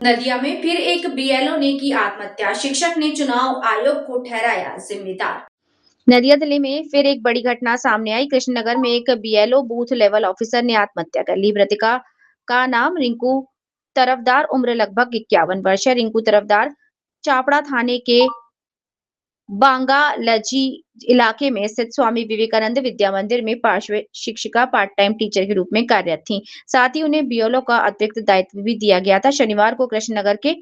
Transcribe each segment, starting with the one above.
नदिया में फिर एक बीएलओ ने की आत्महत्या, शिक्षक ने चुनाव आयोग को ठहराया जिम्मेदार। नदिया जिले में फिर एक बड़ी घटना सामने आई। कृष्णनगर में एक बीएलओ बूथ लेवल ऑफिसर ने आत्महत्या कर ली। मृतका का नाम रिंकू तरफदार, उम्र लगभग 51 वर्ष है। रिंकू तरफदार चापड़ा थाने के बांगा लजी इलाके में स्थित स्वामी विवेकानंद विद्या मंदिर में पार्श्व शिक्षिका पार्ट टाइम टीचर के रूप में कार्यरत थी। साथ ही उन्हें बीएलओ का अतिरिक्त दायित्व भी दिया गया था। शनिवार को कृष्णनगर के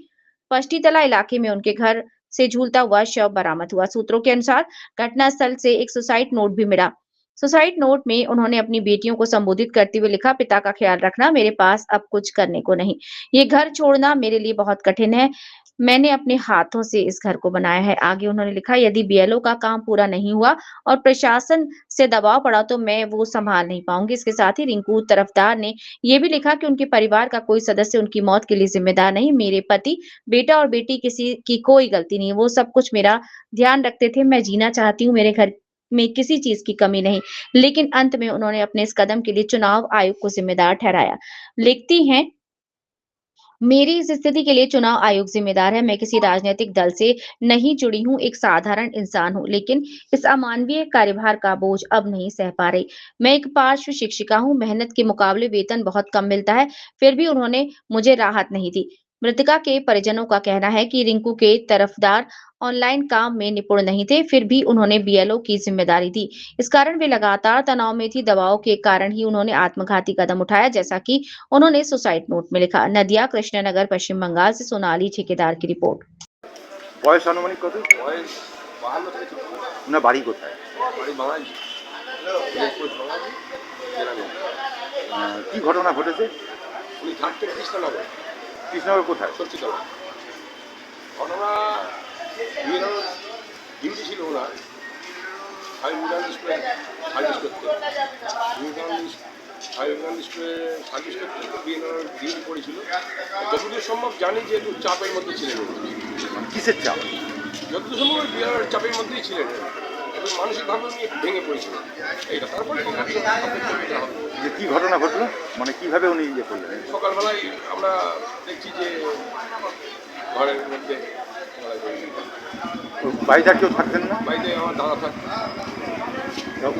पष्टीतला इलाके में उनके घर से झूलता हुआ शव बरामद हुआ। सूत्रों के अनुसार घटनास्थल से एक सुसाइड नोट भी मिला। सुसाइड नोट में उन्होंने अपनी बेटियों को संबोधित करते हुए लिखा, पिता का ख्याल रखना, मेरे पास अब कुछ करने को नहीं। ये घर छोड़ना मेरे लिए बहुत कठिन है। मैंने अपने हाथों से इस घर को बनाया है। आगे उन्होंने लिखा, यदि बीएलओ का काम पूरा नहीं हुआ और प्रशासन से दबाव पड़ा तो मैं वो संभाल नहीं पाऊंगी। इसके साथ ही रिंकू तरफदार ने ये भी लिखा कि उनके परिवार का कोई सदस्य उनकी मौत के लिए जिम्मेदार नहीं। मेरे पति, बेटा और बेटी किसी की कोई गलती नहीं। वो सब कुछ मेरा ध्यान रखते थे। मैं जीना चाहती हूँ, मेरे घर में किसी चीज की कमी नहीं। लेकिन अंत में उन्होंने अपने इस कदम के लिए चुनाव आयोग को जिम्मेदार ठहराया। लिखती हैं, मेरी इस स्थिति के लिए चुनाव आयोग जिम्मेदार है। मैं किसी राजनीतिक दल से नहीं जुड़ी हूँ, एक साधारण इंसान हूँ, लेकिन इस अमानवीय कार्यभार का बोझ अब नहीं सह पा रही। मैं एक पार्श्व शिक्षिका हूँ, मेहनत के मुकाबले वेतन बहुत कम मिलता है, फिर भी उन्होंने मुझे राहत नहीं दी। मृतका के परिजनों का कहना है कि रिंकू के तरफदार ऑनलाइन काम में निपुण नहीं थे, फिर भी उन्होंने बीएलओ की जिम्मेदारी दी। इस कारण वे लगातार तनाव में थी। दबाव के कारण ही उन्होंने आत्मघाती कदम उठाया, जैसा कि उन्होंने सुसाइड नोट में लिखा। नदिया, कृष्णनगर, पश्चिम बंगाल से सोनाली ठेकेदार की रिपोर्ट। বয়স আনুমানিক কত? বয়স 52 থেকে 53। ওনার বাড়ি কোথায়? বাড়ি বাঙালি। দিনাজপুর বাঙালি, জেলাগঞ্জ। কি ঘটনা ঘটেছে? উনি থাকতেন কৃষ্ণনগর। কৃষ্ণনগর কোথায়? ষষ্ঠীতলা। ঘটনা বিএলওর ডিউটি ছিল ওনার। বিবেকানন্দ স্কুলে সার্ভিস করতেন। বিবেকানন্দ স্কুলে সার্ভিস করতেন, বিএলওর ডিউটি পড়েছিল। যতদূর সম্ভব জানি যে একটু চাপের মধ্যে ছিলেন উনি। কিসের চাপ? যতদূর সম্ভব বিএলওর চাপের মধ্যেই ছিলেন। এবং মানসিকভাবে উনি একটু ভেঙে পড়েছিলেন। এইটা তারপরে যে কি ঘটনা ঘটলো, মানে কিভাবে উনি ইয়ে করলেন? সকালবেলায় আমরা দেখছি যে ঘরের মধ্যে বাড়িতে আর কেউ থাকতেন না? বাড়িতে আমার দাদা থাকতেন।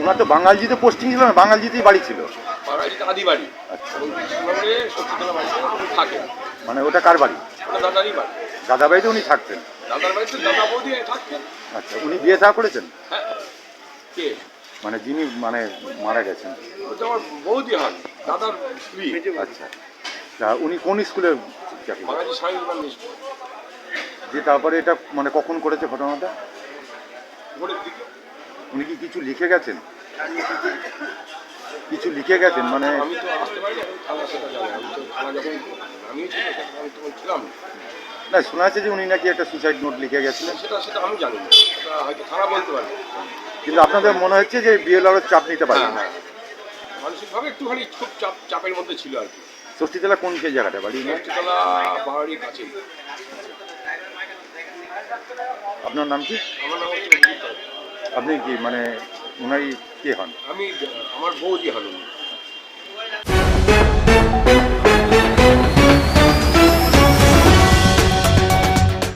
ওনার তো বাঙালজিতে পোস্টিং ছিল না, বাঙালজিতেই বাড়ি ছিল। বাঙালিতে আদি বাড়ি এবং কৃষ্ণনগরে ষষ্ঠীতলা বাড়িতে উনি থাকেন। মানে ওটা কার বাড়ি? ওটা দাদারই বাড়ি। দাদা বাড়িতে উনি থাকতেন? দাদার বাড়িতে দাদা বৌদি থাকতেন। আচ্ছা, উনি বিয়ে থা করেছেন? হ্যাঁ। কে? মানে যিনি মানে মারা গেছেন? ওটা আমার বৌদি হন, দাদার স্ত্রী। আচ্ছা, তা উনি কোন স্কুলে চাকরি? বাঙালি স্বামী বিবেকানন্দ স্কুল। যে তারপরে এটা মানে কখন করেছে ঘটনাটা? ভোরের দিকে। উনি কি কিছু লিখে গেছেন? কিছু লিখে গেছেন মানে? আমি তো আসতে পারি না, থানা সেটা জানে। আমি তো থানা যখন আমি তখন ছিলাম না, শোনা যাচ্ছে যে উনি নাকি একটা সুসাইড নোট লিখে গেছিলেন। সেটা আমি জানি না, সেটা হয়তো থানা বলতে পারবে। কিন্তু আপনাদের মনে হচ্ছে যে বিএলআর চাপ নিতে পারে? হ্যাঁ, মানসিকভাবে একটুখানি খুব চাপের মধ্যে ছিল আর কি। ষষ্ঠীতলা কোন সেই জায়গাটা বাড়ি? ষষ্ঠীতলা বাড়ির কাছেই। আপনার নাম কি? আমার নাম হচ্ছে অভিজিৎ রায়। আপনি কি মানে ওনারই কে হন? আমি আমার বৌদি হন উনি।